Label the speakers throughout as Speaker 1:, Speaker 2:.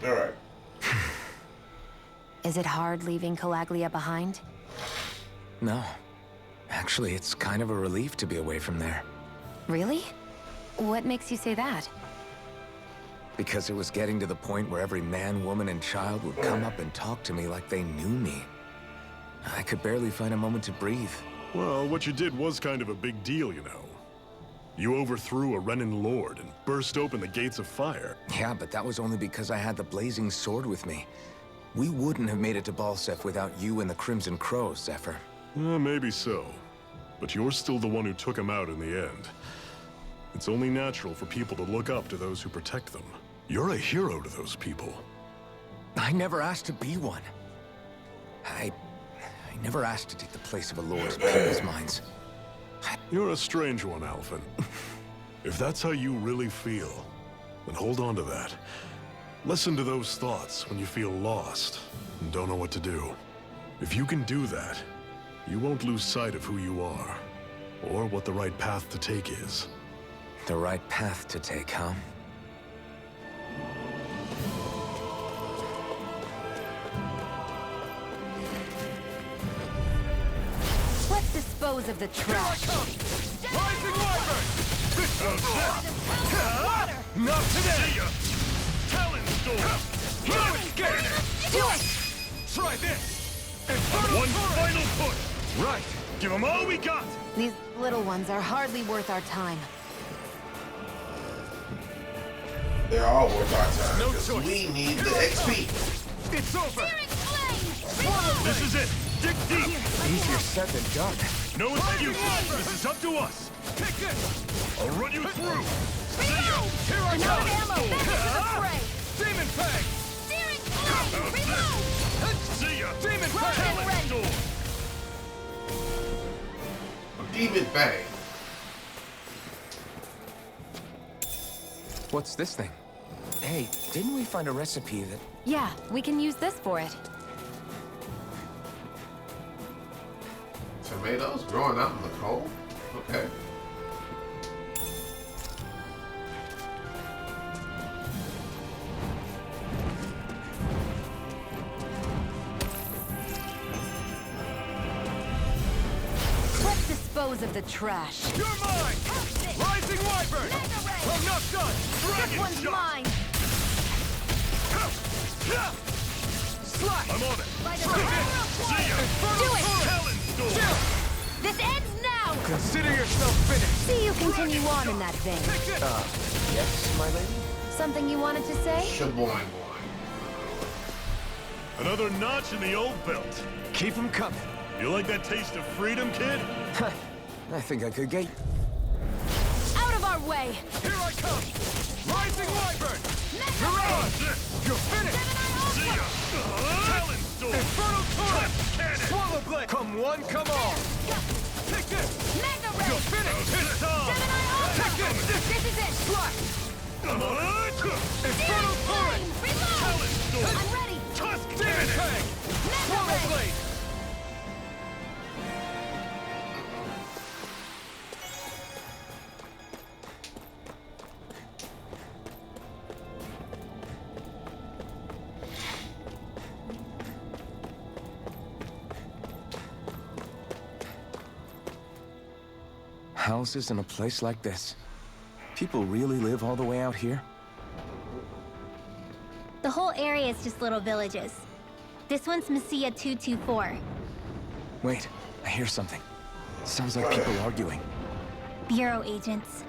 Speaker 1: All right.
Speaker 2: Is it hard leaving Calaglia behind?
Speaker 3: No. Actually, it's kind of a relief to be away from there.
Speaker 2: Really? What makes you say that?
Speaker 3: Because it was getting to the point where every man, woman, and child would come up and talk to me like they knew me. I could barely find a moment to breathe.
Speaker 4: Well, what you did was kind of a big deal, you know. You overthrew a Renan lord and burst open the gates of fire.
Speaker 3: Yeah, but that was only because I had the blazing sword with me. We wouldn't have made it to Balseph without you and the Crimson Crows, Zephyr.
Speaker 4: Maybe so. But you're still the one who took him out in the end. It's only natural for people to look up to those who protect them. You're a hero to those people.
Speaker 3: I never asked to be one. I never asked to take the place of a lord in people's minds.
Speaker 4: You're a strange one, Alphen. If that's how you really feel, then hold on to that. Listen to those thoughts when you feel lost and don't know what to do. If you can do that, you won't lose sight of who you are, or what the right path to take is.
Speaker 3: The right path to take, huh?
Speaker 2: Let's dispose of the trash.
Speaker 5: Rising Wyvern! Not today! Talon Storm! No escape!
Speaker 2: Do it!
Speaker 5: Try this! One final push! Right! Give them all we got!
Speaker 2: These little ones are hardly worth our time.
Speaker 1: They're all worth our time.
Speaker 5: No
Speaker 1: 'Cause
Speaker 5: choice.
Speaker 1: we need the XP.
Speaker 5: It's over! This is it! Dig deep!
Speaker 3: Easier said than done.
Speaker 5: No excuse! This is up to us! Take this! I'll run you through! See ya! Here I
Speaker 2: Another
Speaker 5: come!
Speaker 2: ammo! Back into the fray!
Speaker 5: Demon Fang!
Speaker 2: Steering flame! Reload!
Speaker 5: See ya! Demon
Speaker 2: Rock
Speaker 5: Fang!
Speaker 2: and ready.
Speaker 5: Storm!
Speaker 1: Demon Bang.
Speaker 3: What's this thing? Hey, didn't we find a recipe that...
Speaker 2: Yeah, we can use this for it.
Speaker 1: Tomatoes growing out in the cold? Okay.
Speaker 2: Let's dispose of the trash.
Speaker 5: You're mine! Rising Wyvern! I'm not done!
Speaker 2: This
Speaker 5: Dragon
Speaker 2: one's
Speaker 5: shot!
Speaker 2: mine!
Speaker 5: Slash! I'm on it!
Speaker 2: By the
Speaker 5: Try
Speaker 2: power
Speaker 5: this!
Speaker 2: of
Speaker 5: See ya!
Speaker 2: Do it!
Speaker 5: Talon Storm!
Speaker 2: This ends now!
Speaker 5: Consider yourself finished!
Speaker 2: See you continue on in that vein.
Speaker 5: Take this!
Speaker 3: Yes, my lady?
Speaker 2: Something you wanted to say?
Speaker 1: Shaboing boy.
Speaker 4: Another notch in the old belt.
Speaker 3: Keep them coming.
Speaker 4: You like that taste of freedom, kid?
Speaker 3: I think I could get...
Speaker 2: Out of our way!
Speaker 5: Here I come! Rising Wyvern!
Speaker 2: Mega
Speaker 5: You're
Speaker 2: Ray!
Speaker 5: on! You're finished!
Speaker 4: See ya! Talon Storm!
Speaker 5: Infernal Torrent!
Speaker 4: Cannon!
Speaker 5: Swallow Blade! Come one, come all! Take this!
Speaker 2: Mega Ray!
Speaker 5: You're finished! It's on!
Speaker 2: Gemini Ultra!
Speaker 5: Take this!
Speaker 2: This is it!
Speaker 5: Slash! Infernal Torrent!
Speaker 2: Reload!
Speaker 4: Talon Storm!
Speaker 2: I'm ready!
Speaker 4: Tusk
Speaker 5: Demon
Speaker 4: Cannon!
Speaker 5: Fang!
Speaker 2: Mega
Speaker 5: Swallow
Speaker 2: Ray!
Speaker 5: Blade!
Speaker 3: Houses in a place like this. People really live all the way out here?
Speaker 6: The whole area is just little villages. This one's Messia 224.
Speaker 3: Wait, I hear something. Sounds like people arguing.
Speaker 6: Bureau agents.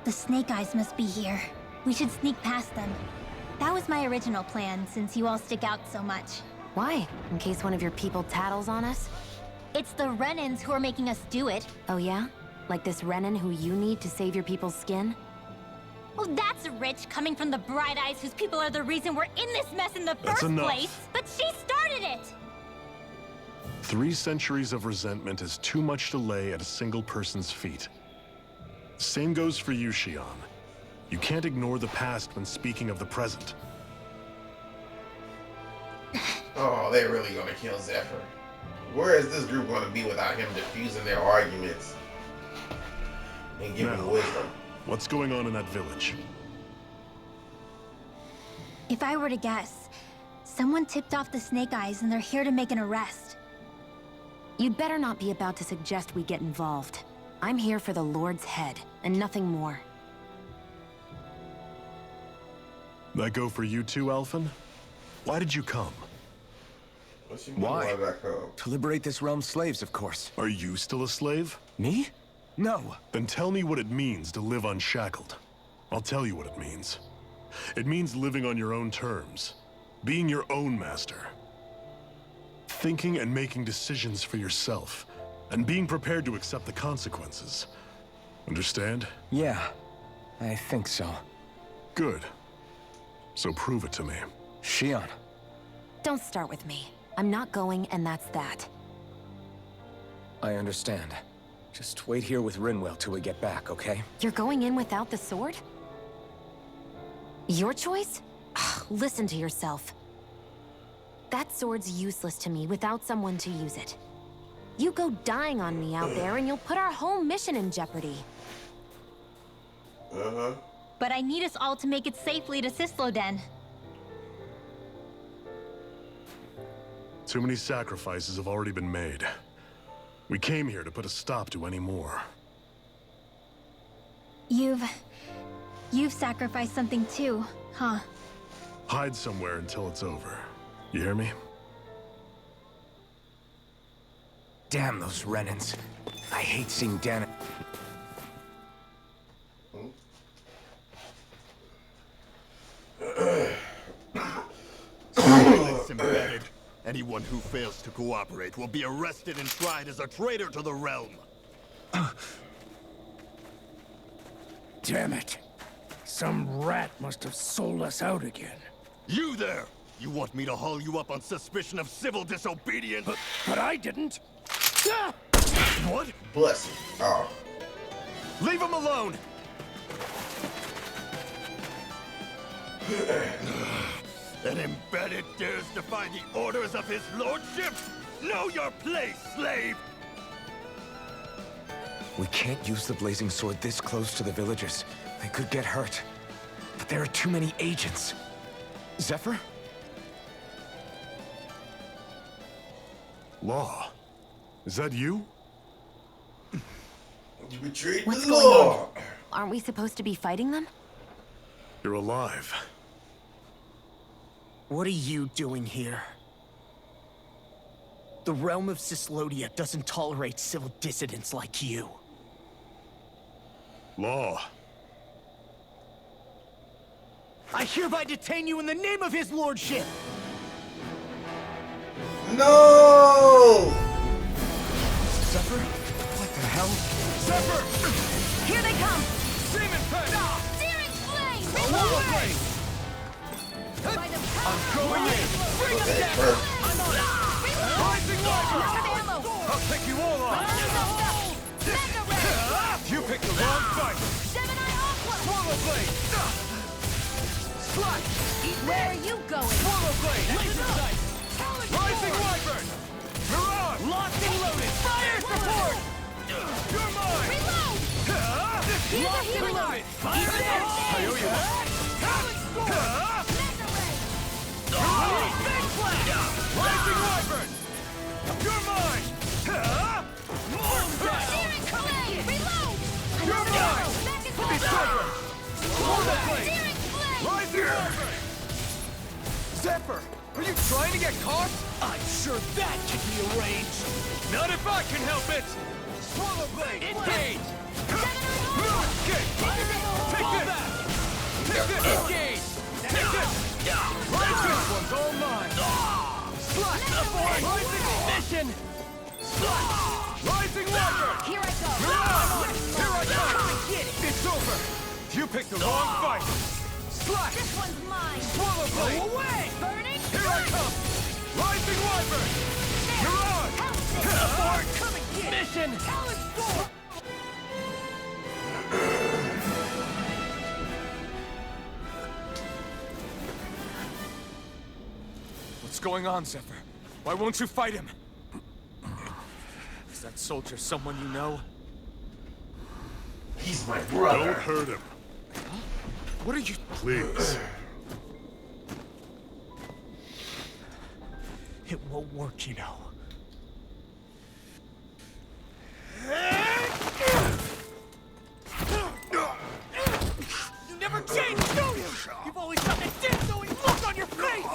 Speaker 6: The Snake Eyes must be here. We should sneak past them. That was my original plan, since you all stick out so much.
Speaker 2: Why? In case one of your people tattles on us?
Speaker 6: It's the Renans who are making us do it.
Speaker 2: Oh yeah? Like this Renan who you need to save your people's skin?
Speaker 6: Well, that's rich, coming from the Bright Eyes whose people are the reason we're in this mess in the
Speaker 4: That's
Speaker 6: first
Speaker 4: enough.
Speaker 6: place. But she started it!
Speaker 4: 3 centuries of resentment is too much to lay at a single person's feet. Same goes for you, Xion. You can't ignore the past when speaking of the present.
Speaker 1: Oh, they're really gonna kill Zephyr. Where is this group gonna be without him diffusing their arguments and giving
Speaker 4: Now,
Speaker 1: wisdom?
Speaker 4: what's going on in that village?
Speaker 6: If I were to guess, someone tipped off the Snake Eyes and they're here to make an arrest.
Speaker 2: You'd better not be about to suggest we get involved. I'm here for the Lord's head, and nothing more.
Speaker 4: That go for you too, Alphen? Why did you come?
Speaker 1: What's your
Speaker 3: Why?
Speaker 1: mean by that code?
Speaker 3: To liberate this realm's slaves, of course.
Speaker 4: Are you still a slave?
Speaker 3: Me? No.
Speaker 4: Then tell me what it means to live unshackled. I'll tell you what it means. It means living on your own terms, being your own master, thinking and making decisions for yourself, and being prepared to accept the consequences. Understand?
Speaker 3: Yeah, I think so.
Speaker 4: Good. So prove it to me.
Speaker 3: Shion.
Speaker 2: Don't start with me. I'm not going, and that's that.
Speaker 3: I understand. Just wait here with Rinwell till we get back, okay?
Speaker 2: You're going in without the sword? Your choice? Listen to yourself. That sword's useless to me without someone to use it. You go dying on me out there and you'll put our whole mission in jeopardy.
Speaker 6: But I need us all to make it safely to Sisloden.
Speaker 4: Too many sacrifices have already been made. We came here to put a stop to any more.
Speaker 6: You've sacrificed something too, huh?
Speaker 4: Hide somewhere until it's over. You hear me?
Speaker 3: Damn those Renans. I hate seeing Dan.
Speaker 5: It's embedded. Anyone who fails to cooperate will be arrested and tried as a traitor to the realm.
Speaker 7: Damn it. Some rat must have sold us out again.
Speaker 5: You there! You want me to haul you up on suspicion of civil disobedience?
Speaker 7: But I didn't. Ah!
Speaker 5: What?
Speaker 1: Bless you. Oh.
Speaker 5: Leave him alone! An embedded dares defy the orders of his lordship? Know your place, slave!
Speaker 3: We can't use the blazing sword this close to the villagers. They could get hurt. But there are too many agents. Zephyr?
Speaker 4: Law. Is that you?
Speaker 1: You betrayed
Speaker 2: What's
Speaker 1: the
Speaker 2: going
Speaker 1: law.
Speaker 2: on? Aren't we supposed to be fighting them?
Speaker 4: You're alive.
Speaker 7: What are you doing here? The realm of Sislodia doesn't tolerate civil dissidents like you.
Speaker 4: Law.
Speaker 7: I hereby detain you in the name of his lordship!
Speaker 1: No!
Speaker 3: Zephyr? What the hell?
Speaker 5: Zephyr!
Speaker 2: Here they come!
Speaker 5: Demon Pen!
Speaker 2: Searing flame!
Speaker 5: Wall of Flame! I'm going in! Bring us down!
Speaker 1: Perfect.
Speaker 5: I'm on it! Rising Wyvern!
Speaker 2: Ammo!
Speaker 5: I'll pick you all off! You picked the wrong fight! Swallow Blade! Slash!
Speaker 2: Where are you going?
Speaker 5: Swallow Blade! Laser Sight! Rising Wyvern! Mirage! Locked and loaded! Fire support! You're mine!
Speaker 2: Reload!
Speaker 5: Locked and loaded! Fire support! I owe you one! Big Flash! Rising Wyvern! You're mine! Moonfront!
Speaker 2: Reload!
Speaker 5: You're mine! Decipher! Swallow Blade! Rising Wyvern! Zephyr! Are you trying to get caught?
Speaker 7: I'm sure that can be arranged!
Speaker 5: Not if I can help it! Swallow Blade! Engage! Escape! Take this! Take this! Engage! Take this! This one's all mine! Slash! Rising Mission! Slash! Rising Wyvern!
Speaker 2: Here I go!
Speaker 5: Here I come! It's over! You picked the wrong fight! Slash!
Speaker 2: This one's mine!
Speaker 5: Swallow Blade!
Speaker 2: Go away! Burning!
Speaker 5: Here I come! Rising Wyvern! Mirage! Abort!
Speaker 2: Come and get it!
Speaker 5: Mission!
Speaker 3: What's going on, Zephyr? Why won't you fight him? Is that soldier someone you know?
Speaker 1: He's my
Speaker 4: Don't
Speaker 1: brother.
Speaker 4: hurt him.
Speaker 3: What are you...
Speaker 4: Please.
Speaker 5: It won't work, you know. You never change, do you? You've always got that dead-knowing look on your face!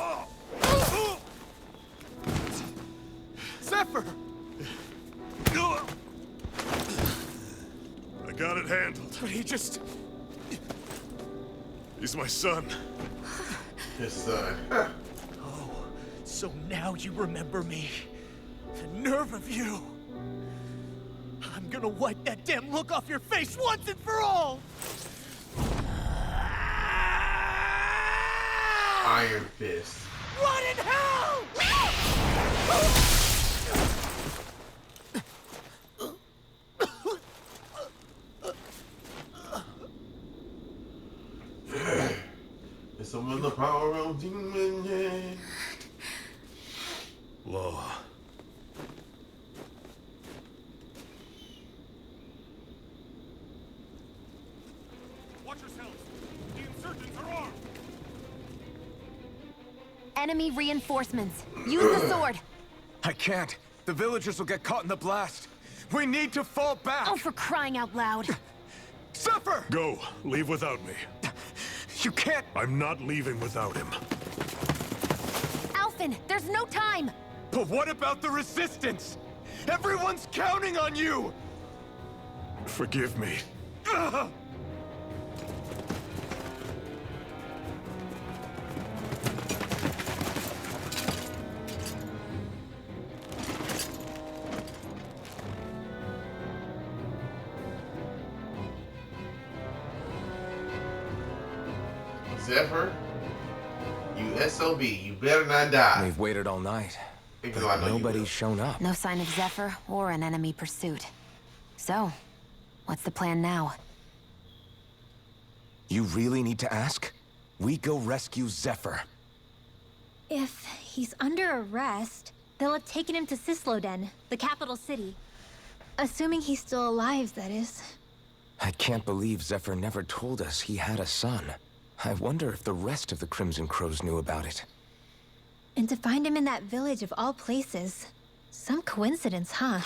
Speaker 5: Zephyr!
Speaker 4: I got it handled.
Speaker 5: But he just...
Speaker 4: He's my son.
Speaker 1: His son.
Speaker 5: Oh, so now you remember me. The nerve of you! I'm gonna wipe that damn look off your face once and for all!
Speaker 1: Iron Fist.
Speaker 5: Rot in hell!
Speaker 1: It's some the power of demon, yeah.
Speaker 4: Law.
Speaker 5: Watch yourselves! The insurgents are armed!
Speaker 2: Enemy reinforcements. Use the sword.
Speaker 3: I can't. The villagers will get caught in the blast. We need to fall back.
Speaker 2: Oh, for crying out loud.
Speaker 3: Zephyr!
Speaker 4: Go. Leave without me.
Speaker 3: You can't.
Speaker 4: I'm not leaving without him.
Speaker 2: Alphen, there's no time.
Speaker 3: But what about the resistance? Everyone's counting on you!
Speaker 4: Forgive me.
Speaker 3: Ugh!
Speaker 1: Zephyr, you SOB, you better not die.
Speaker 3: We've waited all night,
Speaker 1: Even though I
Speaker 3: but
Speaker 1: know you will.
Speaker 3: nobody's shown up.
Speaker 2: No sign of Zephyr or an enemy pursuit. So, what's the plan now?
Speaker 3: You really need to ask? We go rescue Zephyr.
Speaker 6: If he's under arrest, they'll have taken him to Cisloden, the capital city. Assuming he's still alive, that is.
Speaker 3: I can't believe Zephyr never told us he had a son. I wonder if the rest of the Crimson Crows knew about it.
Speaker 6: And to find him in that village of all places. Some coincidence, huh?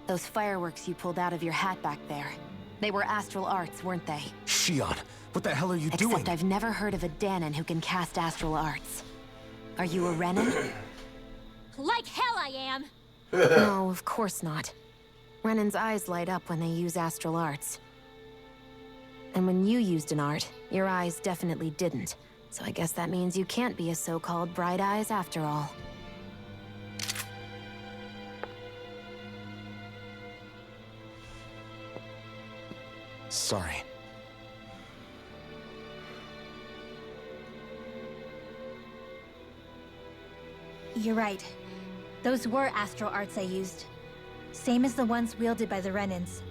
Speaker 2: Those fireworks you pulled out of your hat back there. They were astral arts, weren't they?
Speaker 3: Shion, what the hell are you doing?
Speaker 2: Except I've never heard of a Danon who can cast astral arts. Are you a Renan?
Speaker 6: Like hell I am!
Speaker 2: No, of course not. Renan's eyes light up when they use astral arts. And when you used an art, your eyes definitely didn't. So I guess that means you can't be a so-called Bright Eyes after all.
Speaker 3: Sorry.
Speaker 6: You're right. Those were astral arts I used. Same as the ones wielded by the Renans.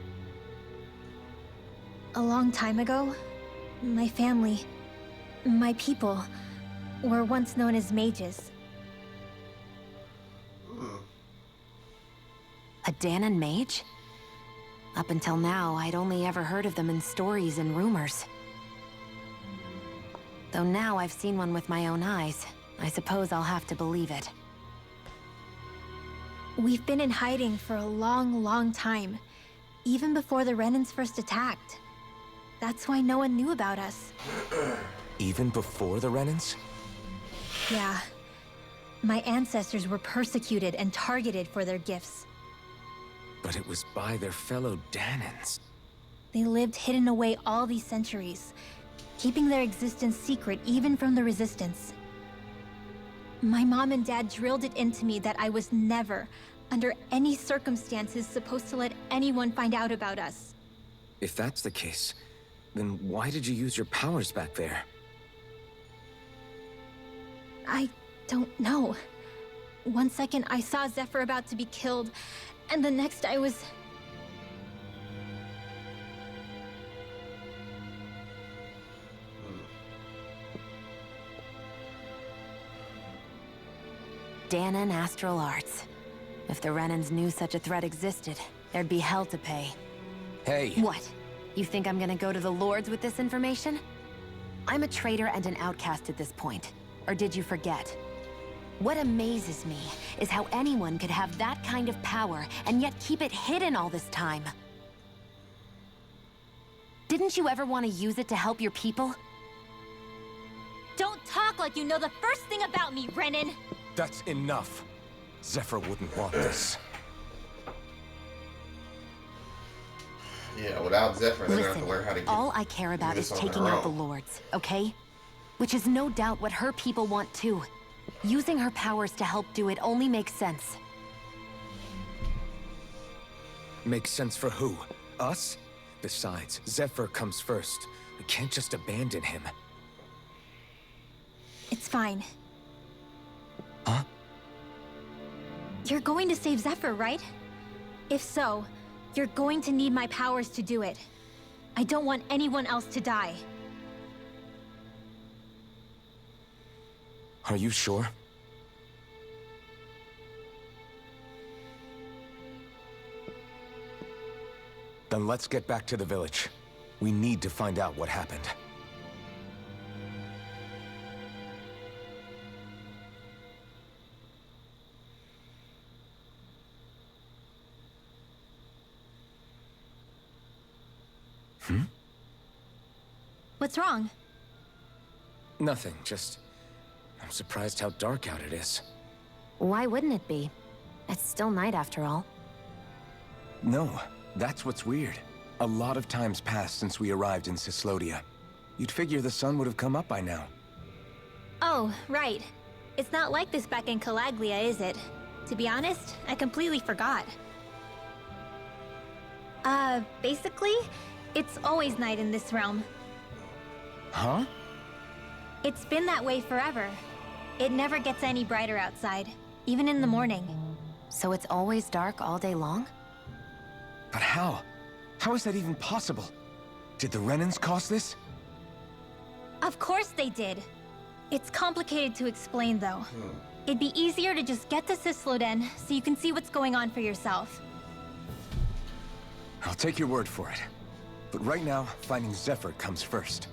Speaker 6: A long time ago, my family, my people, were once known as mages.
Speaker 2: A Danon mage? Up until now, I'd only ever heard of them in stories and rumors. Though now I've seen one with my own eyes, I suppose I'll have to believe it.
Speaker 6: We've been in hiding for a long, long time. Even before the Renans first attacked. That's why no one knew about us.
Speaker 3: Even before the Renans?
Speaker 6: Yeah. My ancestors were persecuted and targeted for their gifts.
Speaker 3: But it was by their fellow Danons.
Speaker 6: They lived hidden away all these centuries, keeping their existence secret even from the Resistance. My mom and dad drilled it into me that I was never, under any circumstances, supposed to let anyone find out about us.
Speaker 3: If that's the case, then why did you use your powers back there?
Speaker 6: I don't know. One second I saw Zephyr about to be killed, and the next I was...
Speaker 2: Danon Astral Arts. If the Renans knew such a threat existed, there'd be hell to pay.
Speaker 3: Hey!
Speaker 2: What? You think I'm gonna go to the Lords with this information? I'm a traitor and an outcast at this point. Or did you forget? What amazes me is how anyone could have that kind of power and yet keep it hidden all this time. Didn't you ever want to use it to help your people?
Speaker 6: Don't talk like you know the first thing about me, Renan!
Speaker 3: That's enough. Zephyr wouldn't want this.
Speaker 1: Yeah, without Zephyr, they're gonna have
Speaker 2: Listen,
Speaker 1: to learn how to get
Speaker 2: all I care about
Speaker 1: this
Speaker 2: is
Speaker 1: on
Speaker 2: taking
Speaker 1: their
Speaker 2: out the
Speaker 1: own.
Speaker 2: Lords, okay? Which is no doubt what her people want too. Using her powers to help do it only makes sense.
Speaker 3: Makes sense for who? Us? Besides, Zephyr comes first. We can't just abandon him.
Speaker 6: It's fine.
Speaker 3: Huh?
Speaker 6: You're going to save Zephyr, right? If so, you're going to need my powers to do it. I don't want anyone else to die.
Speaker 3: Are you sure? Then let's get back to the village. We need to find out what happened.
Speaker 6: What's wrong?
Speaker 3: Nothing, just... I'm surprised how dark out it is.
Speaker 2: Why wouldn't it be? It's still night after all.
Speaker 3: No, that's what's weird. A lot of time's passed since we arrived in Cyslodia. You'd figure the sun would have come up by now.
Speaker 6: Oh, right. It's not like this back in Calaglia, is it? To be honest, I completely forgot. Basically, it's always night in this realm.
Speaker 3: Huh?
Speaker 6: It's been that way forever. It never gets any brighter outside, even in the morning.
Speaker 2: So it's always dark all day long?
Speaker 3: But how? How is that even possible? Did the Renans cause this?
Speaker 6: Of course they did. It's complicated to explain, though. It'd be easier to just get to Cysloden so you can see what's going on for yourself.
Speaker 3: I'll take your word for it. But right now, finding Zephyr comes first.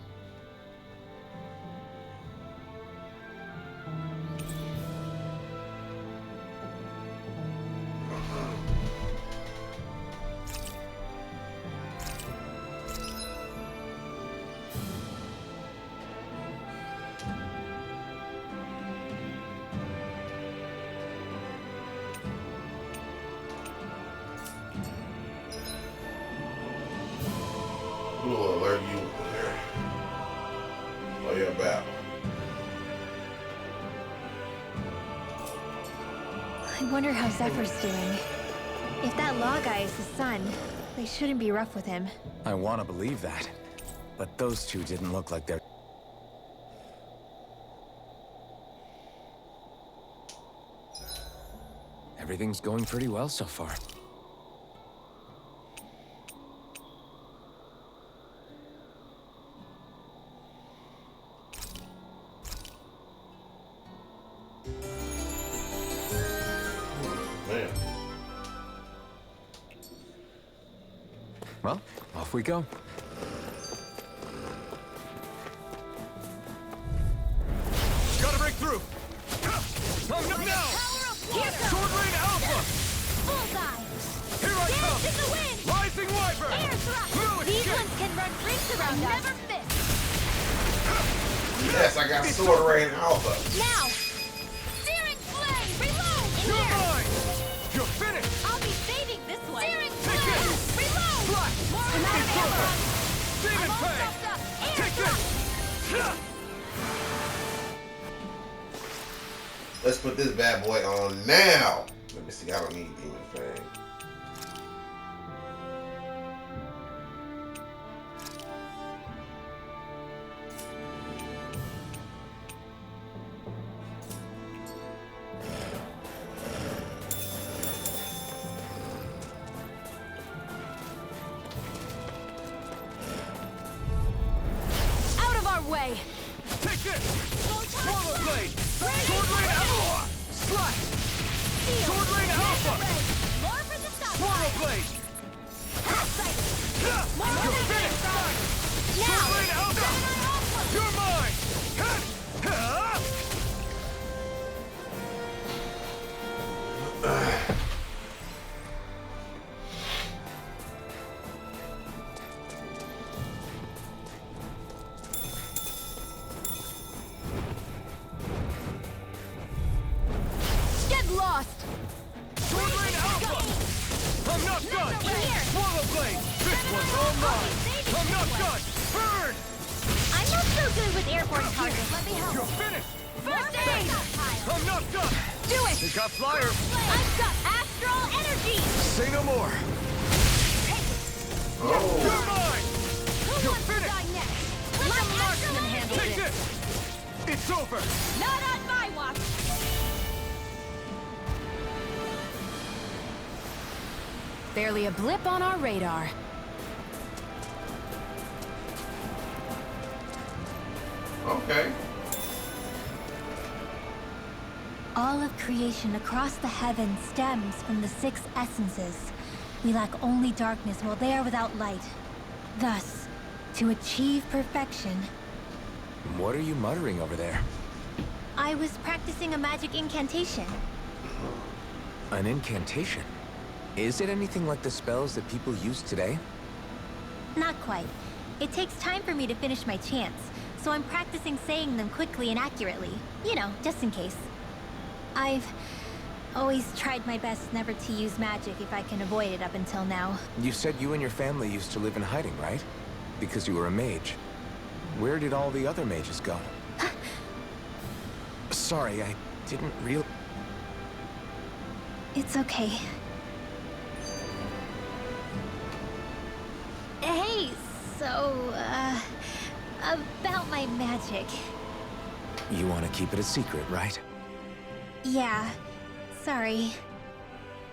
Speaker 1: Who will alert you there? Oh, yeah, battle.
Speaker 6: I wonder how Zephyr's doing. If that Law guy is his son, they shouldn't be rough with him.
Speaker 3: I want to believe that. But those two didn't look like they're... Everything's going pretty well so far.
Speaker 1: Man.
Speaker 3: Well, off we go.
Speaker 5: Gotta break through! Oh, no! Sword Rain Alpha!
Speaker 6: Bullseye!
Speaker 5: Here I
Speaker 6: Dance
Speaker 5: come!
Speaker 6: in the wind!
Speaker 5: Rising Wyvern!
Speaker 6: Air thrust!
Speaker 5: No
Speaker 6: These
Speaker 5: escape!
Speaker 6: ones can run rings around us. Never fit.
Speaker 1: Yes, I got Sword Rain Alpha.
Speaker 6: Now! Searing flame! Reload! In
Speaker 5: You're
Speaker 6: here!
Speaker 5: mine! You're finished!
Speaker 6: I'll be saving this one! Searing
Speaker 5: Take
Speaker 6: flame!
Speaker 5: this!
Speaker 6: Reload!
Speaker 5: Flash!
Speaker 6: More
Speaker 5: It's
Speaker 6: ammo!
Speaker 5: over! Demon
Speaker 6: I'm all
Speaker 5: Fang!
Speaker 6: stuffed up! Air
Speaker 5: Take
Speaker 6: thrust!
Speaker 5: this!
Speaker 1: Let's put this bad boy on now. Let me see. I don't need Demon Fang.
Speaker 2: Out of our way!
Speaker 5: Take this! Swallow Blade! Sword Rain Alpha! Slash! Sword Rain Alpha!
Speaker 6: More for the stop!
Speaker 5: Swallow Blade! You're finished! Sword Rain Alpha! You're mine!
Speaker 6: important target. Let me help.
Speaker 5: You're finished!
Speaker 6: First aid!
Speaker 5: I'm not done!
Speaker 6: Do it!
Speaker 3: They got flyers.
Speaker 6: I've got astral energy!
Speaker 3: Say no more.
Speaker 5: You're
Speaker 1: Oh,
Speaker 5: mine!
Speaker 6: Who
Speaker 5: You're
Speaker 6: wants to
Speaker 5: finished!
Speaker 6: die next? Let the marksman handle
Speaker 5: Take
Speaker 6: this!
Speaker 5: this! It's over!
Speaker 6: Not on my watch!
Speaker 2: Barely a blip on our radar.
Speaker 1: okay.
Speaker 6: All of creation across the heavens stems from the six essences. We lack only darkness while they are without light. Thus, to achieve perfection,
Speaker 3: What are you muttering over there?
Speaker 6: I was practicing a magic incantation.
Speaker 3: An incantation? Is it anything like the spells that people use today?
Speaker 6: Not quite. It takes time for me to finish my chants, so I'm practicing saying them quickly and accurately. You know, just in case. I've always tried my best never to use magic if I can avoid it up until now.
Speaker 3: You said you and your family used to live in hiding, right? Because you were a mage. Where did all the other mages go? Sorry, I didn't real...
Speaker 6: It's okay. Hey, so, about my magic.
Speaker 3: You want to keep it a secret, right?
Speaker 6: Yeah, sorry.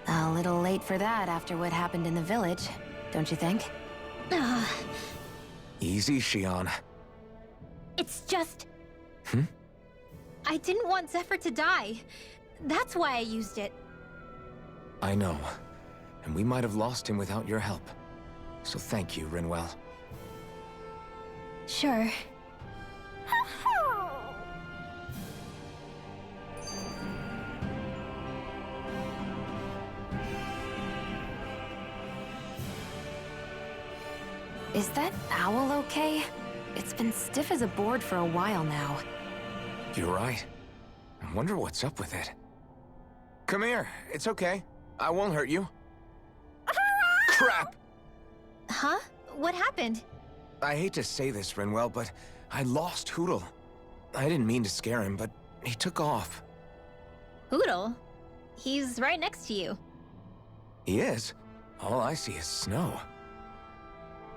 Speaker 2: A little late for that after what happened in the village, don't you think?
Speaker 6: Ugh,
Speaker 3: Easy, Shion.
Speaker 6: it's just... I didn't want Zephyr to die. That's why I used it.
Speaker 3: I know. And we might have lost him without your help. So thank you, Rinwell.
Speaker 6: Sure.
Speaker 2: Is that owl okay? It's been stiff as a board for a while now.
Speaker 3: You're right. I wonder what's up with it. Come here. It's okay. I won't hurt you. Crap!
Speaker 6: Huh? What happened?
Speaker 3: I hate to say this, Rinwell, but I lost Hootle. I didn't mean to scare him, but he took off.
Speaker 6: Hootle? He's right next to you.
Speaker 3: He is. All I see is snow.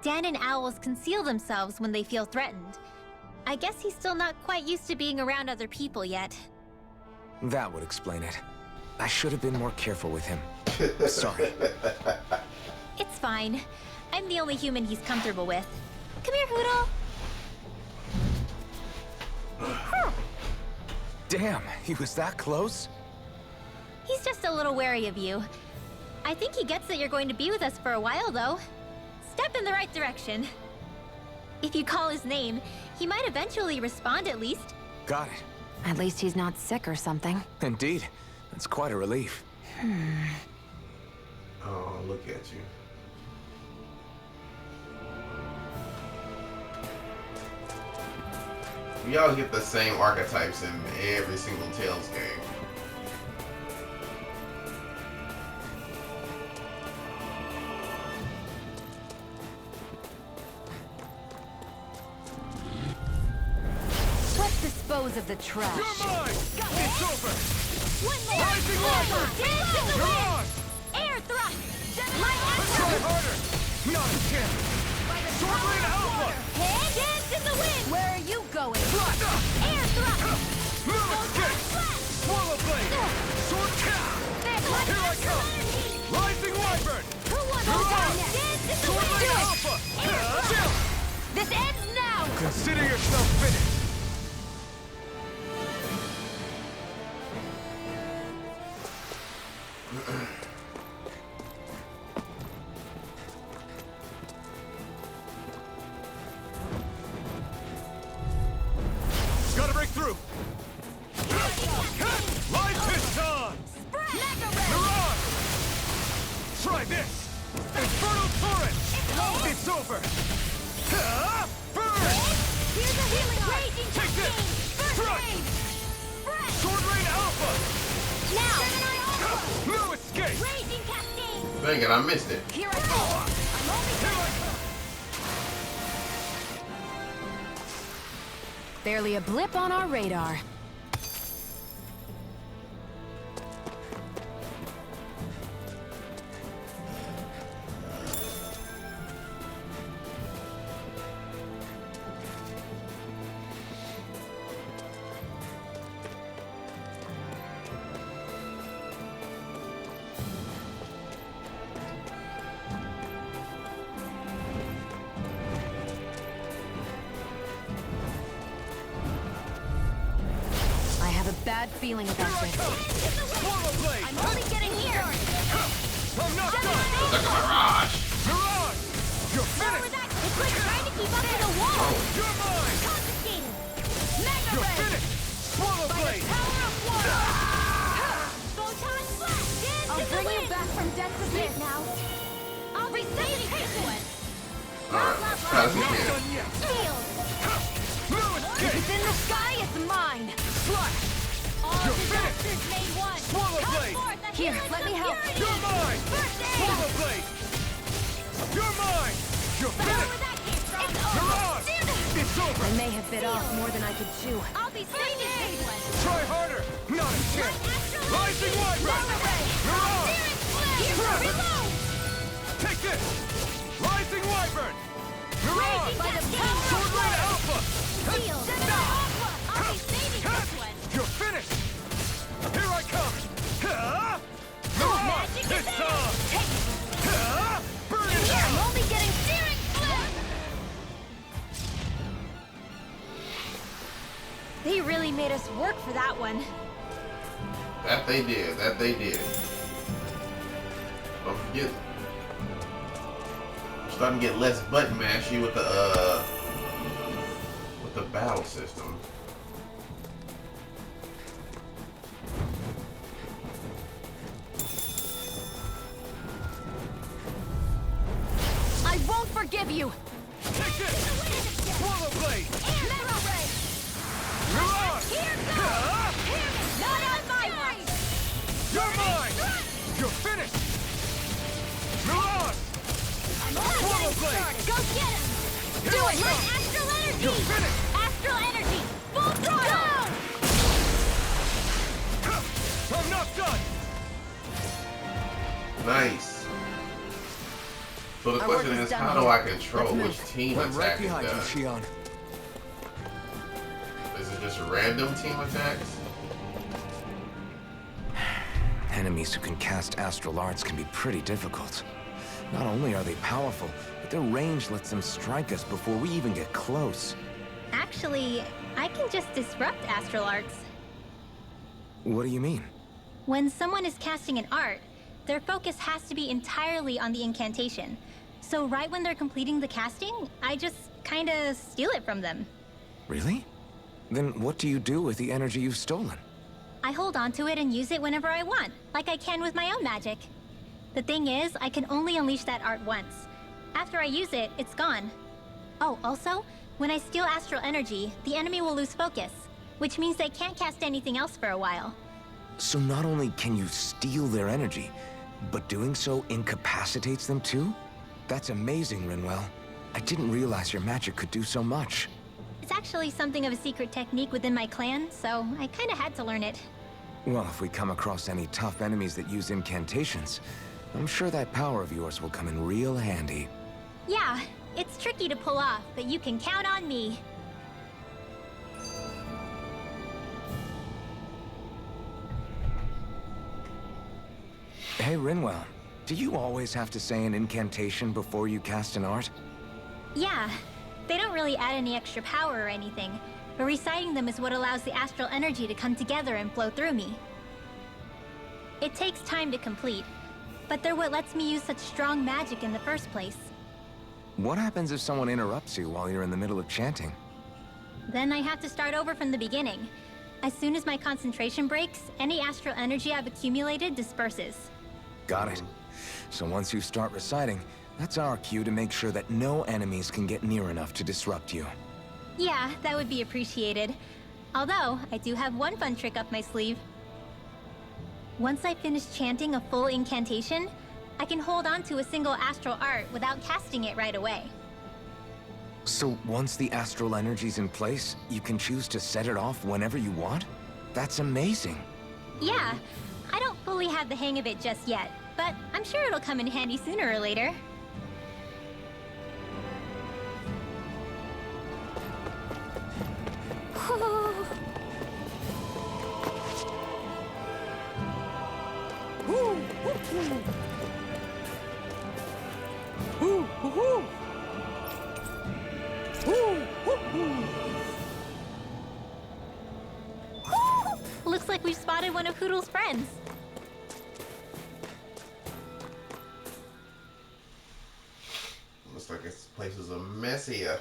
Speaker 6: Dan and owls conceal themselves when they feel threatened. I guess he's still not quite used to being around other people yet.
Speaker 3: That would explain it. I should have been more careful with him. Sorry.
Speaker 6: It's fine. I'm the only human he's comfortable with. Come here, Hootle.
Speaker 3: Damn, he was that close?
Speaker 6: He's just a little wary of you. I think he gets that you're going to be with us for a while, though. Step in the right direction. If you call his name, he might eventually respond at least.
Speaker 3: Got it.
Speaker 2: At least he's not sick or something.
Speaker 3: Indeed. That's quite a relief.
Speaker 1: Oh, look at you. We all get the same archetypes in every single Tales game.
Speaker 2: Let's dispose of the trash.
Speaker 5: You're mine! It's over!
Speaker 6: One more!
Speaker 5: Rising Rider!
Speaker 6: Dance in the
Speaker 5: You're
Speaker 6: wind!
Speaker 5: on!
Speaker 6: Air thrust! Light
Speaker 5: Try
Speaker 6: action!
Speaker 5: harder! Not again! Sword Blade Alpha!
Speaker 6: Hey, dance in the wind!
Speaker 2: Where are you going?
Speaker 6: Air thrust!
Speaker 5: Move escape! Swallow Blade! Sword Cap! Here I come! Rising Wyvern!
Speaker 6: Who wants to
Speaker 5: You're
Speaker 6: die
Speaker 5: on!
Speaker 6: next? Dance in the
Speaker 5: Sword
Speaker 6: wind!
Speaker 5: Blade Alpha! Chill!
Speaker 6: This ends now!
Speaker 5: Consider yourself finished! Gotta break through! Light Piston! Mirage! Try this! Infernal Torrent! It's over! Burn!
Speaker 6: Here's a healing art! Raging
Speaker 5: Take this! Strike! Sword Rain Alpha!
Speaker 6: Now! Gemini Alpha!
Speaker 5: No escape!
Speaker 6: Raging Cascade!
Speaker 1: Dang it, I missed it.
Speaker 6: Here I go! I'm only
Speaker 5: Here I come!
Speaker 2: Barely a blip on our radar. Bad feeling about this.
Speaker 5: Swallow blade!
Speaker 6: I'm only getting here.
Speaker 5: I'm not done!
Speaker 1: Look at Mirage.
Speaker 5: Mirage! You're finished!
Speaker 6: It's like trying to keep up to the wall.
Speaker 5: You're mine!
Speaker 6: Confiscated. Mega
Speaker 5: You're
Speaker 6: Ray.
Speaker 5: finished! Swallow blade!
Speaker 6: Power of water. Photon blast.
Speaker 2: I'll bring you back from death to sleep now.
Speaker 6: I'll be saving this one.
Speaker 1: Alright, how's it
Speaker 5: Not
Speaker 1: here?
Speaker 5: done yet!
Speaker 6: Field.
Speaker 5: Lewis
Speaker 2: If
Speaker 5: King!
Speaker 2: it's in the sky, it's mine.
Speaker 5: Slash!
Speaker 6: All
Speaker 5: You're
Speaker 6: disasters made one.
Speaker 5: Swallow
Speaker 6: Come
Speaker 5: blade.
Speaker 6: forth, the
Speaker 2: Here,
Speaker 6: heroes
Speaker 2: let me
Speaker 6: of
Speaker 2: help.
Speaker 6: purity.
Speaker 5: You're mine!
Speaker 6: First aid.
Speaker 5: Swallow blade! You're mine! You're
Speaker 6: Where
Speaker 5: finished!
Speaker 6: that came from? It's over.
Speaker 5: Mirage!
Speaker 6: Stand it.
Speaker 5: It's over!
Speaker 2: I may have bit off more than I could chew.
Speaker 6: I'll be saving this one.
Speaker 5: Try harder! Not a chance!
Speaker 6: Astral
Speaker 5: Rising Wyvern!
Speaker 6: Mega Ray.
Speaker 5: Mirage!
Speaker 6: Steering flare. Here, reload.
Speaker 5: Take this! Rising Wyvern! Mirage!
Speaker 6: By the power of
Speaker 5: Sword Rain
Speaker 6: water.
Speaker 5: Alpha!
Speaker 6: Field. Gemini Aqua. I'll be saving this one.
Speaker 5: You're finished! Here I come! Ha! Mirage!
Speaker 6: Magic is
Speaker 5: It's
Speaker 6: in.
Speaker 5: time!
Speaker 6: Take it.
Speaker 5: Ha! Burn it
Speaker 6: I'm
Speaker 5: out!
Speaker 6: only getting steering flare. They really made us work for that one.
Speaker 1: That they did. That they did. Don't forget. I'm starting to get less button mashy with the battle system.
Speaker 2: I won't forgive you.
Speaker 5: Take this! Swallow blade!
Speaker 6: Mega Ray.
Speaker 5: Mirage!
Speaker 6: Here goes.
Speaker 5: Ha!
Speaker 6: Not on my watch.
Speaker 5: You're mine! You're finished! Mirage!
Speaker 6: I'm only
Speaker 5: Swallow
Speaker 6: getting
Speaker 5: blade.
Speaker 6: started. Go get him.
Speaker 5: Here
Speaker 6: Do
Speaker 5: I
Speaker 6: it.
Speaker 5: come.
Speaker 6: Astral energy.
Speaker 5: You're finished!
Speaker 6: Astral energy. Full throttle.
Speaker 5: I'm not done!
Speaker 1: Nice. So the
Speaker 2: Our work
Speaker 1: question
Speaker 2: is
Speaker 1: is,
Speaker 2: done
Speaker 1: how do
Speaker 2: here.
Speaker 1: I control
Speaker 2: Let's
Speaker 1: which
Speaker 2: move.
Speaker 1: team
Speaker 3: I'm right
Speaker 1: attack is
Speaker 3: behind you,
Speaker 1: done?
Speaker 3: Shion.
Speaker 1: Is it just random team attacks?
Speaker 3: Enemies who can cast astral arts can be pretty difficult. Not only are they powerful, but their range lets them strike us before we even get close.
Speaker 6: Actually, I can just disrupt astral arts.
Speaker 3: What do you mean?
Speaker 6: When someone is casting an art, their focus has to be entirely on the incantation. So right when they're completing the casting, I just kinda steal it from them.
Speaker 3: Really? Then what do you do with the energy you've stolen?
Speaker 6: I hold onto it and use it whenever I want, like I can with my own magic. The thing is, I can only unleash that art once. After I use it, it's gone. Oh, also, when I steal astral energy, the enemy will lose focus, which means they can't cast anything else for a while.
Speaker 3: So not only can you steal their energy, but doing so incapacitates them too? That's amazing, Rinwell. I didn't realize your magic could do so much.
Speaker 6: It's actually something of a secret technique within my clan, so I kinda had to learn it.
Speaker 3: Well, if we come across any tough enemies that use incantations, I'm sure that power of yours will come in real handy.
Speaker 6: Yeah, it's tricky to pull off, but you can count on me.
Speaker 3: Hey, Rinwell, do you always have to say an incantation before you cast an art?
Speaker 6: Yeah, they don't really add any extra power or anything, but reciting them is what allows the astral energy to come together and flow through me. It takes time to complete, but they're what lets me use such strong magic in the first place.
Speaker 3: What happens if someone interrupts you while you're in the middle of chanting?
Speaker 6: Then I have to start over from the beginning. As soon as my concentration breaks, any astral energy I've accumulated disperses.
Speaker 3: Got it. So once you start reciting, that's our cue to make sure that no enemies can get near enough to disrupt you.
Speaker 6: Yeah, that would be appreciated. Although, I do have one fun trick up my sleeve. Once I finish chanting a full incantation, I can hold on to a single astral art without casting it right away.
Speaker 3: So once the astral energy's in place, you can choose to set it off whenever you want? That's amazing.
Speaker 6: Yeah, I don't fully have the hang of it just yet, but I'm sure it'll come in handy sooner or later. Looks like we've spotted one of Hoodle's friends.
Speaker 1: Looks like this place is a mess here.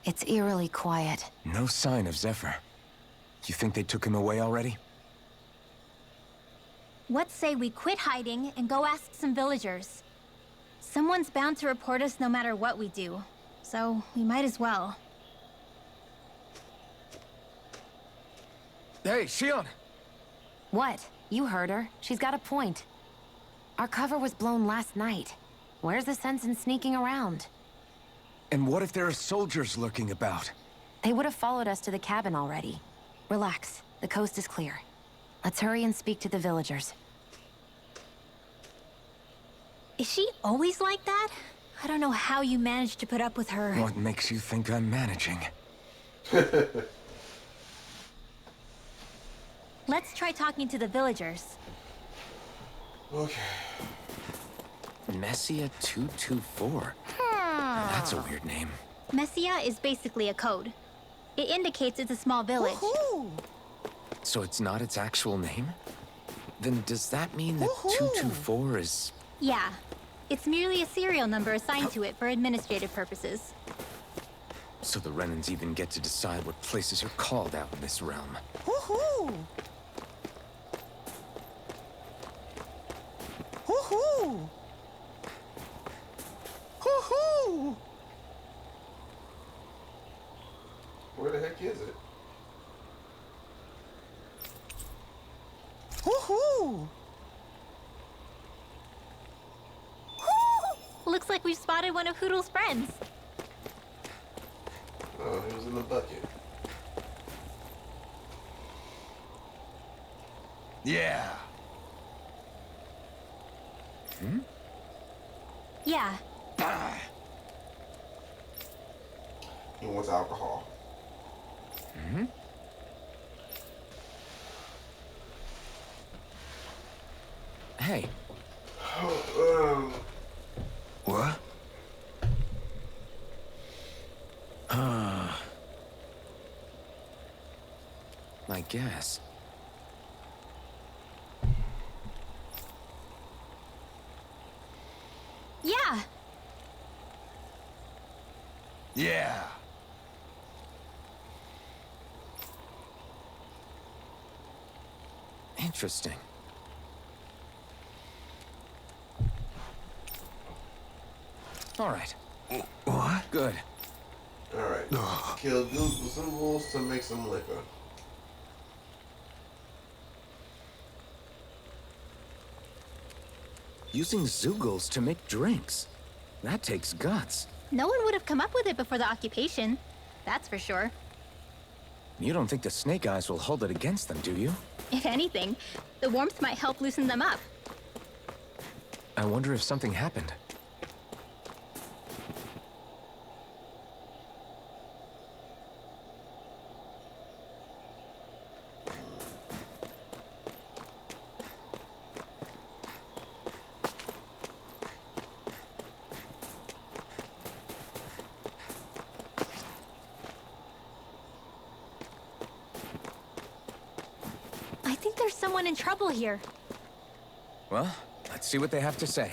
Speaker 2: It's eerily quiet.
Speaker 3: No sign of Zephyr. You think they took him away already?
Speaker 6: What say we quit hiding and go ask some villagers? Someone's bound to report us no matter what we do, so we might as well.
Speaker 3: Hey, Shion!
Speaker 2: What? You heard her. She's got a point. Our cover was blown last night. Where's the sense in sneaking around?
Speaker 3: And what if there are soldiers lurking about?
Speaker 2: They would have followed us to the cabin already. Relax. The coast is clear. Let's hurry and speak to the villagers.
Speaker 6: Is she always like that? I don't know how you managed to put up with her.
Speaker 3: What makes you think I'm managing?
Speaker 6: Let's try talking to the villagers.
Speaker 1: Okay.
Speaker 3: Messia 224. That's a weird name.
Speaker 6: Messia is basically a code. It indicates it's a small village.
Speaker 3: So it's not its actual name? Then does that mean that 224 is...
Speaker 6: Yeah. It's merely a serial number assigned to it for administrative purposes.
Speaker 3: So the Renans even get to decide what places are called out in this realm.
Speaker 1: Where the heck is it?
Speaker 6: Looks like we've spotted one of Hoodle's friends.
Speaker 1: Oh, he was in the bucket.
Speaker 3: Yeah.
Speaker 6: Yeah.
Speaker 1: He wants alcohol.
Speaker 3: Hey. What? I guess.
Speaker 6: Yeah.
Speaker 3: Yeah. Interesting. All right. What? Good.
Speaker 1: Alright. Kill goose with some wolves to make some liquor.
Speaker 3: Using Zeugles to make drinks. That takes guts.
Speaker 6: No one would have come up with it before the occupation. That's for sure.
Speaker 3: You don't think the Snake Eyes will hold it against them, do you?
Speaker 6: If anything, the warmth might help loosen them up.
Speaker 3: I wonder if something happened.
Speaker 6: I think there's someone in trouble here.
Speaker 3: Well, let's see what they have to say.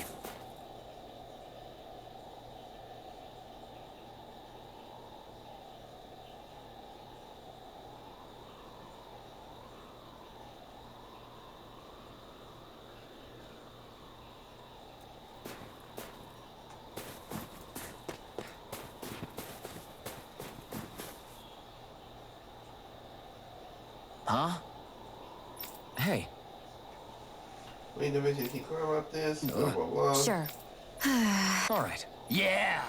Speaker 3: Huh? Hey.
Speaker 1: We need to keep quiet about this. Blah, blah, blah.
Speaker 2: Sure.
Speaker 3: All right.
Speaker 7: Yeah!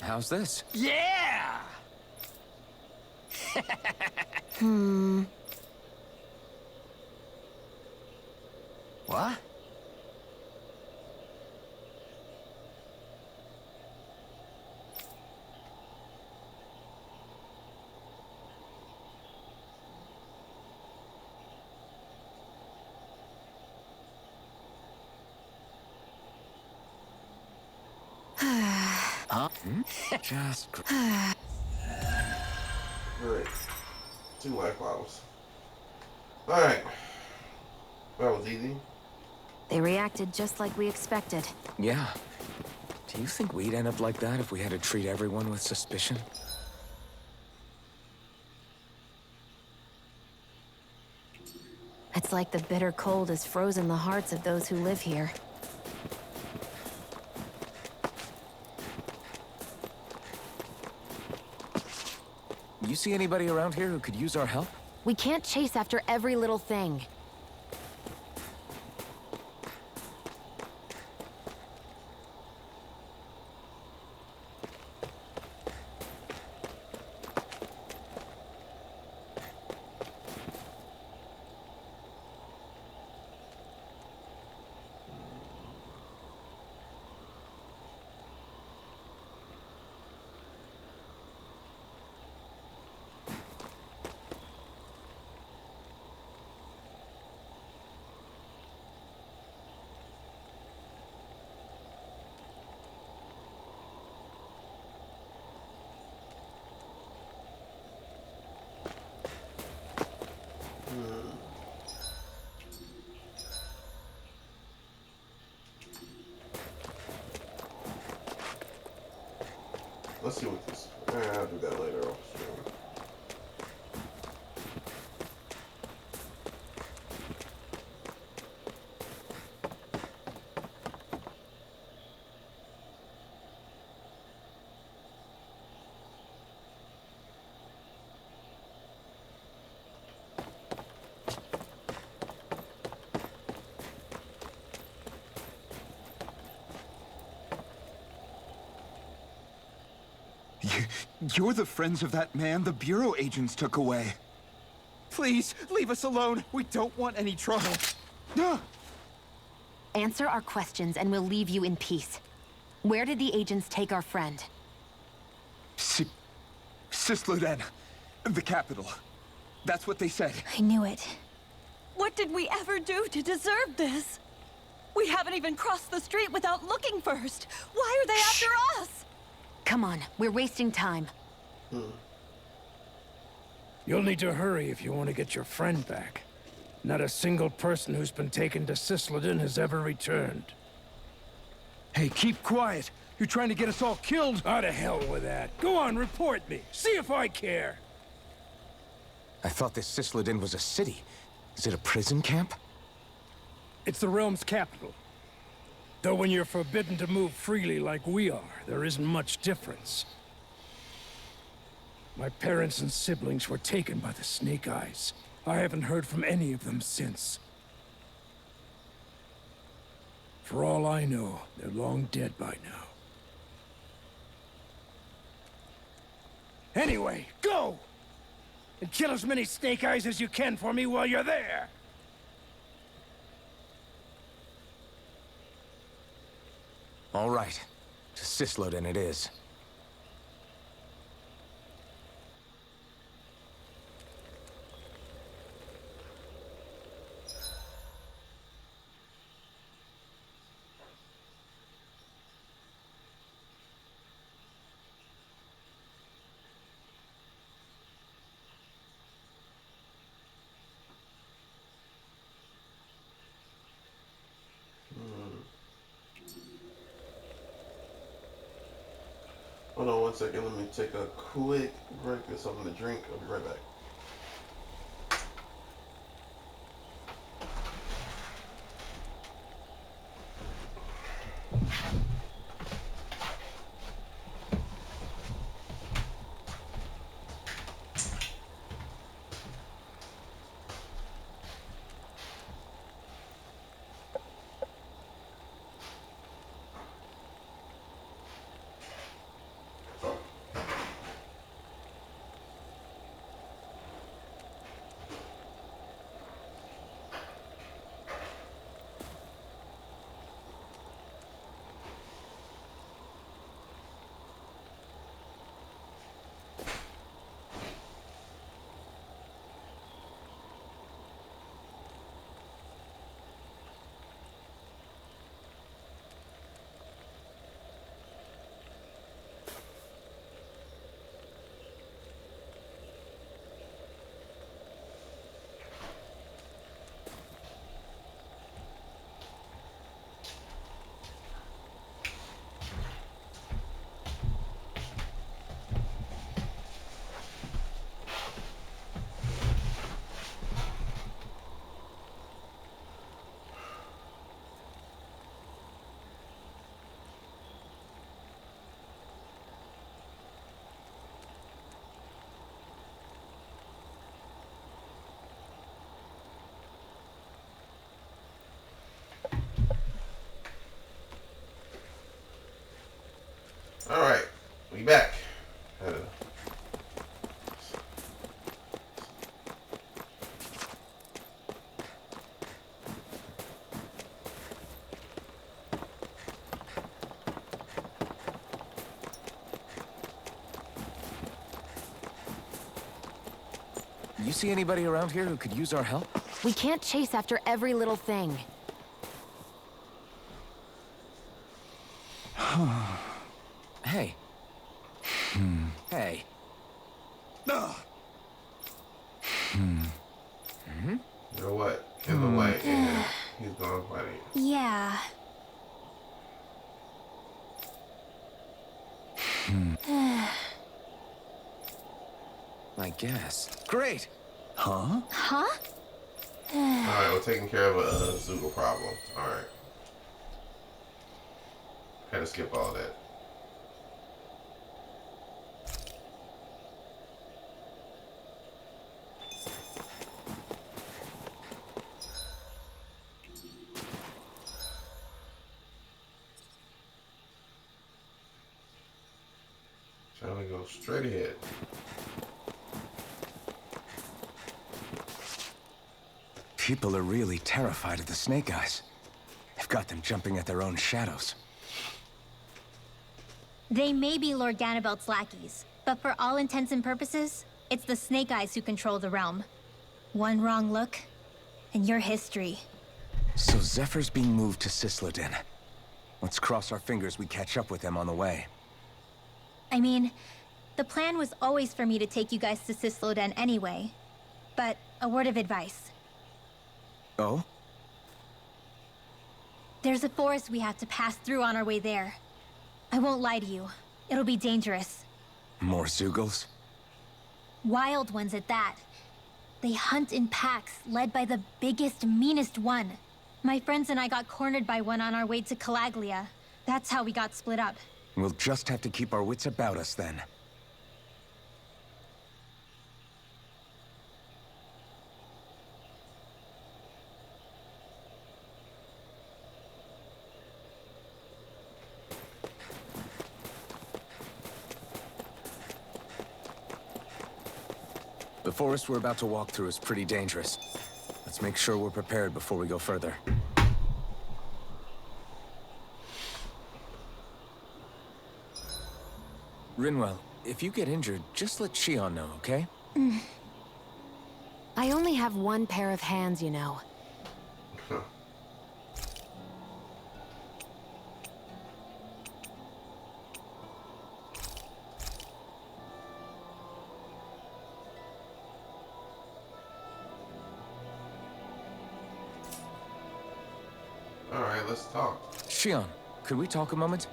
Speaker 3: How's this?
Speaker 7: Yeah!
Speaker 3: What? Huh? Just...
Speaker 1: Great. 2 life bottles. Alright. That was easy.
Speaker 2: They reacted just like we expected.
Speaker 3: Yeah. Do you think we'd end up like that if we had to treat everyone with suspicion?
Speaker 2: It's like the bitter cold has frozen the hearts of those who live here.
Speaker 3: You see anybody around here who could use our help?
Speaker 2: We can't chase after every little thing.
Speaker 1: Let's see what this. I'll do that later off stream.
Speaker 8: You're the friends of that man the Bureau agents took away. Please, leave us alone. We don't want any trouble.
Speaker 2: Answer our questions and we'll leave you in peace. Where did the agents take our friend?
Speaker 8: Sysloden, the capital. That's what they said.
Speaker 6: I knew it.
Speaker 9: What did we ever do to deserve this? We haven't even crossed the street without looking first. Why are they after us?
Speaker 2: Come on, we're wasting time.
Speaker 7: You'll need to hurry if you want to get your friend back. Not a single person who's been taken to Sysloden has ever returned.
Speaker 8: Hey, keep quiet. You're trying to get us all killed.
Speaker 7: Out of hell with that. Go on, report me. See if I care.
Speaker 3: I thought this Sysloden was a city. Is it a prison camp?
Speaker 7: It's the realm's capital. Though when you're forbidden to move freely like we are, there isn't much difference. My parents and siblings were taken by the Snake Eyes. I haven't heard from any of them since. For all I know, they're long dead by now. Anyway, go! And kill as many Snake Eyes as you can for me while you're there!
Speaker 3: All right. To Sysloden it is.
Speaker 1: Hold on 1 second. Let me take a quick break. Get something to drink. I'll be right back.
Speaker 3: see anybody around here who could use our help?
Speaker 2: We can't chase after every little thing.
Speaker 3: Hey. Hey.
Speaker 1: You know what? In the way, and he's gonna fight it.
Speaker 6: Yeah.
Speaker 3: I guess. Great!
Speaker 6: Huh?
Speaker 1: Alright, we're taking care of a Zoogle problem. Alright. Had to skip all that. Trying to go straight ahead.
Speaker 3: People are really terrified of the Snake Eyes. They've got them jumping at their own shadows.
Speaker 6: They may be Lord Ganabelt's lackeys, but for all intents and purposes, it's the Snake Eyes who control the realm. One wrong look, and your history.
Speaker 3: So Zephyr's being moved to Cisloden. Let's cross our fingers we catch up with them on the way.
Speaker 6: I mean, the plan was always for me to take you guys to Cisloden anyway. But a word of advice.
Speaker 3: Oh?
Speaker 6: There's a forest we have to pass through on our way there. I won't lie to you. It'll be dangerous.
Speaker 3: More Zoogles?
Speaker 6: Wild ones at that. They hunt in packs, led by the biggest, meanest one. My friends and I got cornered by one on our way to Calaglia. That's how we got split up.
Speaker 3: We'll just have to keep our wits about us then. The forest we're about to walk through is pretty dangerous. Let's make sure we're prepared before we go further. Rinwell, if you get injured, just let Shion know, okay?
Speaker 2: I only have one pair of hands, you know.
Speaker 1: Alright, let's talk.
Speaker 3: Shion, could we talk a moment?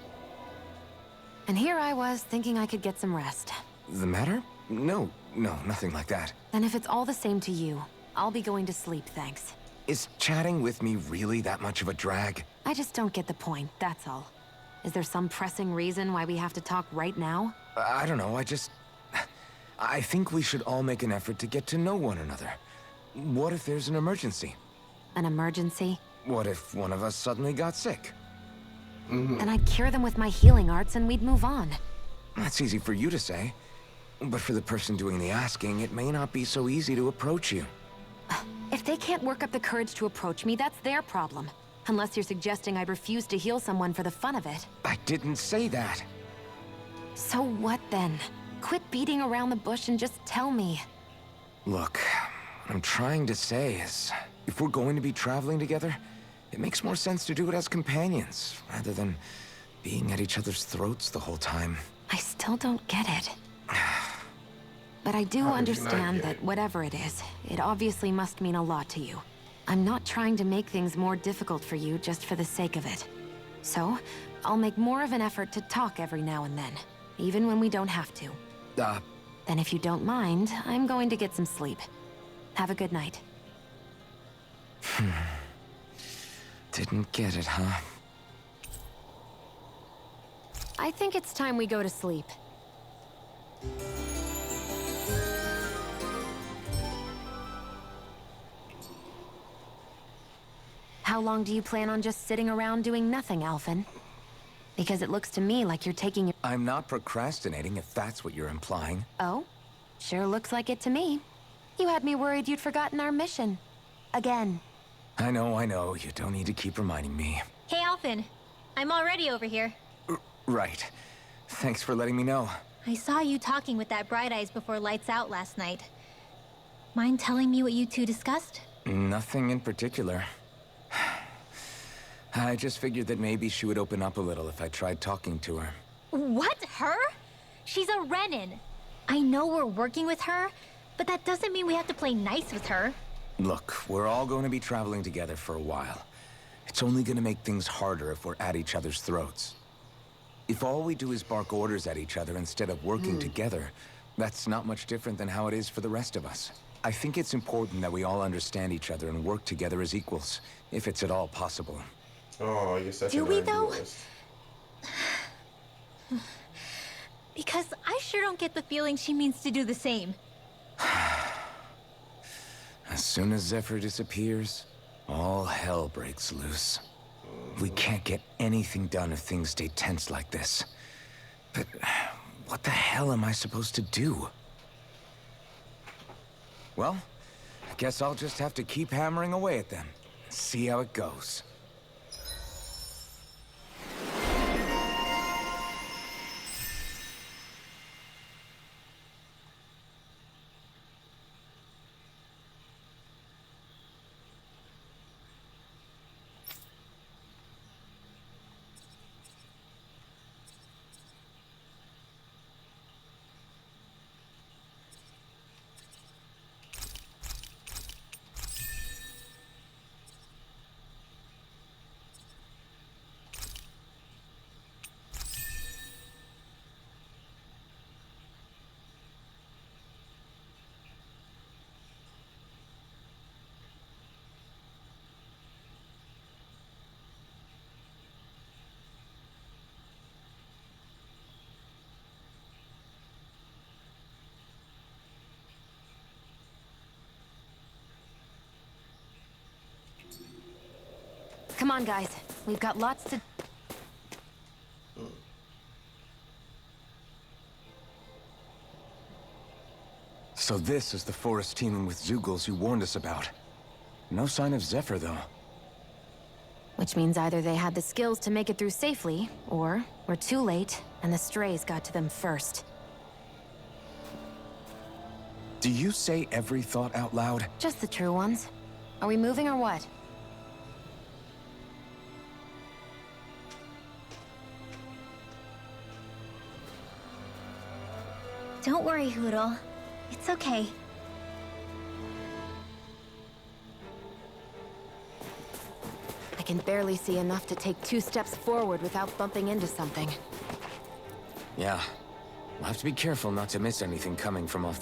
Speaker 2: And here I was, thinking I could get some rest.
Speaker 3: The matter? No, nothing like that.
Speaker 2: And if it's all the same to you, I'll be going to sleep, thanks.
Speaker 3: Is chatting with me really that much of a drag?
Speaker 2: I just don't get the point, that's all. Is there some pressing reason why we have to talk right now?
Speaker 3: I don't know, I think we should all make an effort to get to know one another. What if there's an emergency?
Speaker 2: An emergency?
Speaker 3: What if one of us suddenly got sick?
Speaker 2: And I'd cure them with my healing arts and we'd move on.
Speaker 3: That's easy for you to say. But for the person doing the asking, it may not be so easy to approach you.
Speaker 2: If they can't work up the courage to approach me, that's their problem. Unless you're suggesting I refuse to heal someone for the fun of it.
Speaker 3: I didn't say that.
Speaker 2: So what then? Quit beating around the bush and just tell me.
Speaker 3: Look, what I'm trying to say is, if we're going to be traveling together, it makes more sense to do it as companions, rather than being at each other's throats the whole time.
Speaker 2: I still don't get it. But I do understand that whatever it is, it obviously must mean a lot to you. I'm not trying to make things more difficult for you just for the sake of it. So, I'll make more of an effort to talk every now and then, even when we don't have to. Then if you don't mind, I'm going to get some sleep. Have a good night.
Speaker 3: Didn't get it, huh?
Speaker 2: I think it's time we go to sleep. How long do you plan on just sitting around doing nothing, Alphen? Because it looks to me like you're taking your—
Speaker 3: I'm not procrastinating, if that's what you're implying.
Speaker 2: Oh? Sure looks like it to me. You had me worried you'd forgotten our mission. Again.
Speaker 3: I know. You don't need to keep reminding me.
Speaker 6: Hey, Alphen. I'm already over here.
Speaker 3: Right. Thanks for letting me know.
Speaker 6: I saw you talking with that Bright Eyes before lights out last night. Mind telling me what you two discussed?
Speaker 3: Nothing in particular. I just figured that maybe she would open up a little if I tried talking to her.
Speaker 6: What? Her? She's a Renan. I know we're working with her, but that doesn't mean we have to play nice with her.
Speaker 3: Look, we're all going to be traveling together for a while. It's only going to make things harder if we're at each other's throats. If all we do is bark orders at each other instead of working together, that's not much different than how it is for the rest of us. I think it's important that we all understand each other and work together as equals, if it's at all possible.
Speaker 1: Oh, you're such
Speaker 6: Do
Speaker 1: an
Speaker 6: we, though?
Speaker 1: idealist.
Speaker 6: Because I sure don't get the feeling she means to do the same.
Speaker 3: As soon as Zephyr disappears, all hell breaks loose. We can't get anything done if things stay tense like this. But what the hell am I supposed to do? Well, I guess I'll just have to keep hammering away at them and see how it goes.
Speaker 2: Come on, guys. We've got lots to...
Speaker 3: So this is the forest teeming with Zeugles you warned us about. No sign of Zephyr, though.
Speaker 2: Which means either they had the skills to make it through safely, or we're too late, and the strays got to them first.
Speaker 3: Do you say every thought out loud?
Speaker 2: Just the true ones. Are we moving or what?
Speaker 6: Don't worry, Hootle. It's okay.
Speaker 2: I can barely see enough to take 2 steps forward without bumping into something.
Speaker 3: Yeah. We'll have to be careful not to miss anything coming from off the